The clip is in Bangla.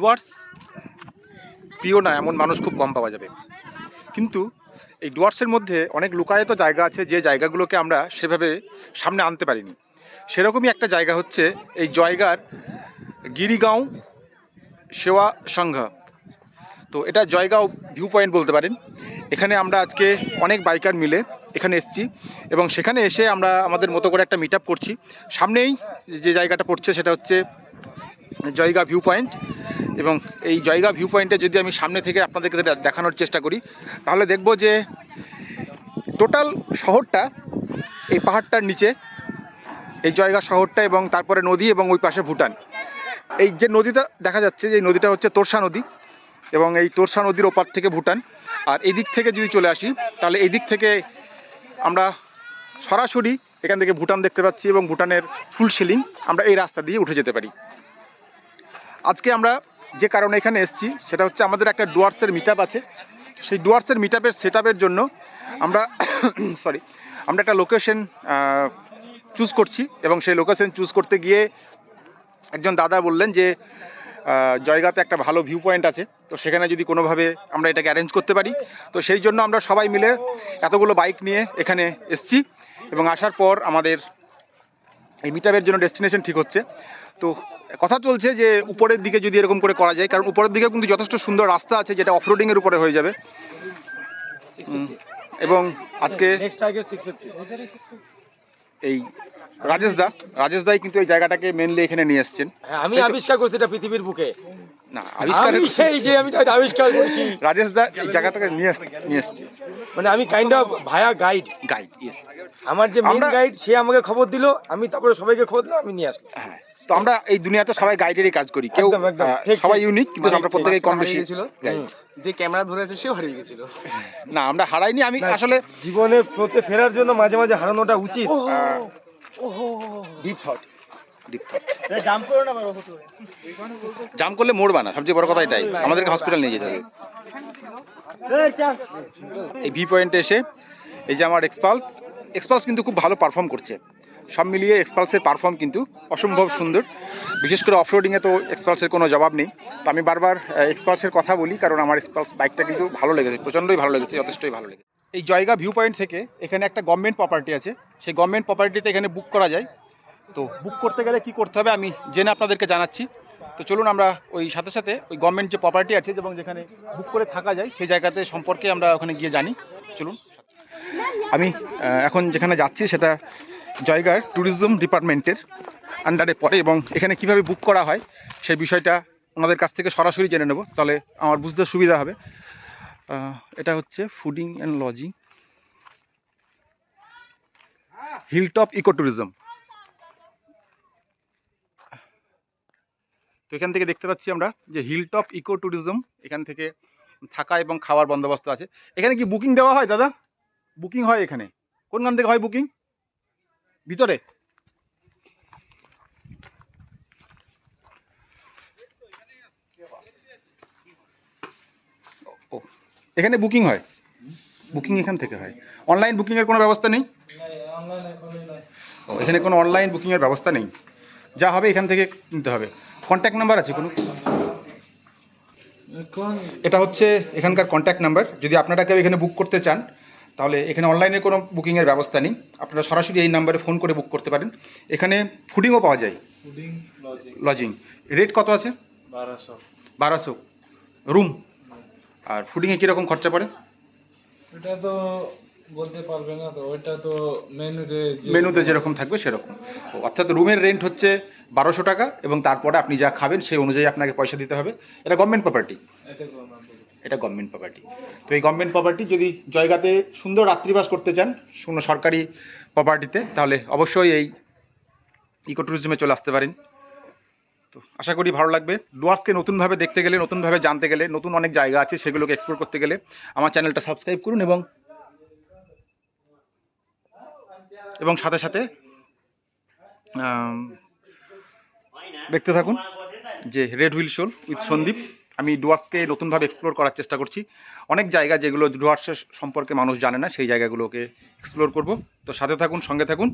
ডুয়ার্স প্রিয় না এমন মানুষ খুব কম পাওয়া যাবে, কিন্তু এই ডুয়ার্সের মধ্যে অনেক লুকায়িত জায়গা আছে যে জায়গাগুলোকে আমরা সেভাবে সামনে আনতে পারিনি। সেরকমই একটা জায়গা হচ্ছে এই জয়গার গিরিগাঁও সেবা সংঘ। তো এটা জয়গাঁও ভিউ পয়েন্ট বলতে পারেন। এখানে আমরা আজকে অনেক বাইকার মিলে এখানে এসেছি এবং সেখানে এসে আমরা আমাদের মতো করে একটা মিট আপ করছি। সামনেই যে জায়গাটা পড়ছে সেটা হচ্ছে জয়গা ভিউ পয়েন্ট, এবং এই জয়গা ভিউ পয়েন্টে যদি আমি সামনে থেকে আপনাদেরকে দেখানোর চেষ্টা করি তাহলে দেখব যে টোটাল শহরটা এই পাহাড়টার নিচে, এই জয়গা শহরটা এবং তারপরে নদী এবং ওই পাশে ভুটান। এই যে নদীটা দেখা যাচ্ছে, যে নদীটা হচ্ছে তোরসা নদী, এবং এই তোরসা নদীর ওপার থেকে ভুটান। আর এই দিক থেকে যদি চলে আসি তাহলে এই দিক থেকে আমরা সরাসরি এখান থেকে ভুটান দেখতে পাচ্ছি এবং ভুটানের ফুল সিলিং আমরা এই রাস্তা দিয়ে উঠে যেতে পারি। আজকে আমরা যে কারণে এখানে এসেছি সেটা হচ্ছে আমাদের একটা ডুয়ার্সের মিট আপ আছে। সেই ডুয়ার্সের মিট আপের সেট আপের জন্য আমরা আমরা একটা লোকেশন চুজ করছি, এবং সেই লোকেশন চুজ করতে গিয়ে একজন দাদা বললেন যে জয়গাতে একটা ভালো ভিউ পয়েন্ট আছে, তো সেখানে যদি কোনোভাবে আমরা এটাকে অ্যারেঞ্জ করতে পারি। তো সেই জন্য আমরা সবাই মিলে এতগুলো বাইক নিয়ে এখানে এসেছি, এবং আসার পর আমাদের এই মিট আপের জন্য ডেস্টিনেশন ঠিক হচ্ছে। তো কথা চলছে যে উপরের দিকে যদি এরকম করে করা যায়, কারণ উপরের দিকে কিন্তু যথেষ্ট সুন্দর রাস্তা আছে যেটা অফরোডিংয়ের উপরে হয়ে যাবে। এবং আজকে এই রাজেশ দাই কিন্তু এই জায়গাটাকে মেনলি এখানে নিয়ে এসেছেন। আমি আবিষ্কার করছি এটা পৃথিবীর বুকে। না, আবিষ্কার সেই যে আমি আবিষ্কার করেছি। রাজেশ দা এই জায়গাটাকে নিয়ে এসেছে, মানে আমি kind of via guide. Yes. আমার যে মেইন গাইড সে আমাকে খবর দিল, আমি তারপরে সবাইকে খবর দিলাম, আমি নিয়ে আসলাম। হ্যাঁ, তো আমরা এই দুনিয়াতে সবাই গাইডেরই কাজ করি, কেউ সবাই ইউনিক, কিন্তু আমরা প্রত্যেকেই কম বেশি গাইড। যে ক্যামেরা ধরেছে সেও হারিয়ে গেছিল। না, আমরা হারাইনি। আমি আসলে জীবনে ফ্লোতে ফেরার জন্য মাঝে মাঝে হারানোটা উচিত। ডিপ থট জাম্প করলে মরবা না, সবচেয়ে বড় কথা এটাই। আমাদেরকে হসপিটাল নিয়ে যেতে হবে। এই ভি পয়েন্টে এসে এই যে আমার এক্সপালস কিন্তু খুব ভালো পারফর্ম করছে। সব মিলিয়ে এক্সপালসের পারফর্ম কিন্তু অসম্ভব সুন্দর। বিশেষ করে অফরোডিংয়ে তো এক্সপালসের কোনো জবাব নেই। তো আমি বারবার এক্সপালসের কথা বলি, কারণ আমার এক্সপালস বাইকটা কিন্তু ভালো লেগেছে, প্রচণ্ডই ভালো লেগেছে, যথেষ্টই ভালো লেগেছে। এই জয়গা ভিউ পয়েন্ট থেকে এখানে একটা গভর্নমেন্ট প্রপার্টি আছে, সেই গভর্নমেন্ট প্রপার্টিতে এখানে বুক করা যায়। তো বুক করতে গেলে কি করতে হবে আমি জেনে আপনাদেরকে জানাচ্ছি। তো চলুন আমরা ওই সাথে সাথে ওই গভর্নমেন্ট যে প্রপার্টি আছে এবং যেখানে বুক করে থাকা যায় সেই জায়গাতে সম্পর্কে আমরা ওখানে গিয়ে জানি। চলুন। আমি এখন যেখানে যাচ্ছি সেটা জয়গার ট্যুরিজম ডিপার্টমেন্টের আন্ডারে পড়ে, এবং এখানে কিভাবে বুক করা হয় সেই বিষয়টা ওনাদের কাছ থেকে সরাসরি জেনে নেব, তাহলে আমার বুঝতে সুবিধা হবে। এটা হচ্ছে fooding and lodging, hilltop eco tourism. তো এখান থেকে দেখতে পাচ্ছি আমরা যে হিলটপ ইকো ট্যুরিজম, এখান থেকে থাকা এবং খাওয়ার বন্দোবস্ত আছে। এখানে কি বুকিং দেওয়া হয় দাদা? বুকিং হয় এখানে? কোনখান থেকে হয় বুকিং? ভিতরে? ও, এখানে বুকিং হয়? বুকিং এখান থেকে হয়? অনলাইন বুকিংয়ের কোনো ব্যবস্থা নেই? ও, এখানে কোনো অনলাইন বুকিংয়ের ব্যবস্থা নেই। যা হবে এখান থেকে নিতে হবে। কন্ট্যাক্ট নাম্বার আছে কোনো? এটা হচ্ছে এখানকার কন্ট্যাক্ট নাম্বার। যদি আপনারা কেউ এখানে বুক করতে চান তাহলে এখানে অনলাইনে কোনো বুকিংয়ের ব্যবস্থা নেই, আপনারা সরাসরি এই নাম্বারে ফোন করে বুক করতে পারেন। এখানে ফুডিংও পাওয়া যায়, লজিং। রেট কত আছে? 1200 রুম। আর ফুডিংয়ে কীরকম খরচা পড়ে? এটা তো বলতে পারবে না, তো ওইটা তো মেনুতে যেরকম থাকবে সেরকম। অর্থাৎ রুমের রেন্ট হচ্ছে 1200 টাকা, এবং তারপরে আপনি যা খাবেন সেই অনুযায়ী আপনাকে পয়সা দিতে হবে। এটা গভর্নমেন্ট প্রপার্টি, এটা গভর্নমেন্ট প্রপার্টি। তো এই গভর্নমেন্ট প্রপার্টি যদি জয়গাতে সুন্দর রাত্রিবাস করতে চান সরকারি প্রপার্টিতে, তাহলে অবশ্যই এই ইকো ট্যুরিজমে চলে আসতে পারেন। তো আশা করি ভালো লাগবে। ডুয়ার্সকে নতুনভাবে দেখতে গেলে, নতুনভাবে জানতে গেলে, নতুন অনেক জায়গা আছে সেগুলোকে এক্সপ্লোর করতে গেলে আমার চ্যানেলটা সাবস্ক্রাইব করুন, এবং সাথে সাথে দেখতে থাকুন যে red wheel show with Sandeep. আমি ডুয়ার্সকে নতুনভাবে এক্সপ্লোর করার চেষ্টা করছি। অনেক জায়গা যেগুলো ডুয়ার্সের সম্পর্কে মানুষ জানে না, সেই জায়গাগুলোকে এক্সপ্লোর করব। তো সাথে থাকুন, সঙ্গে থাকুন।